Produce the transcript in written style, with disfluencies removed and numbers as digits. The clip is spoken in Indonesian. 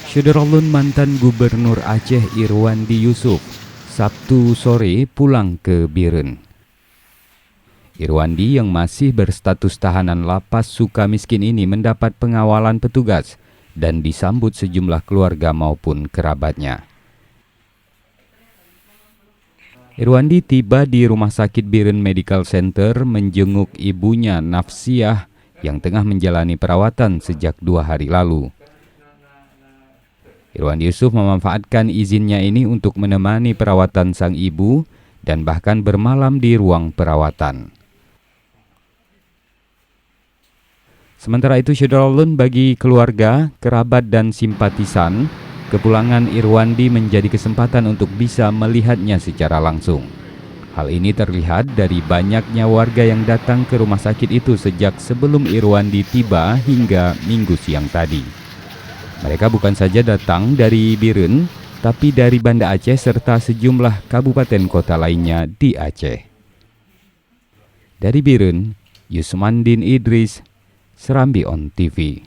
Syederolun mantan Gubernur Aceh Irwandi Yusuf Sabtu sore pulang ke Biren. Irwandi yang masih berstatus tahanan lapas Sukamiskin ini mendapat pengawalan petugas dan disambut sejumlah keluarga maupun kerabatnya. Irwandi tiba di Rumah Sakit Biren Medical Center menjenguk ibunya Nafsiah yang tengah menjalani perawatan sejak 2 hari lalu. Irwandi Yusuf memanfaatkan izinnya ini untuk menemani perawatan sang ibu dan bahkan bermalam di ruang perawatan. Sementara itu, syederolun bagi keluarga, kerabat dan simpatisan, kepulangan Irwandi menjadi kesempatan untuk bisa melihatnya secara langsung. Hal ini terlihat dari banyaknya warga yang datang ke rumah sakit itu sejak sebelum Irwandi tiba hingga Minggu siang tadi. Mereka bukan saja datang dari Biren, tapi dari Banda Aceh serta sejumlah kabupaten kota lainnya di Aceh. Dari Biren, Yusmandin Idris, Serambi On TV.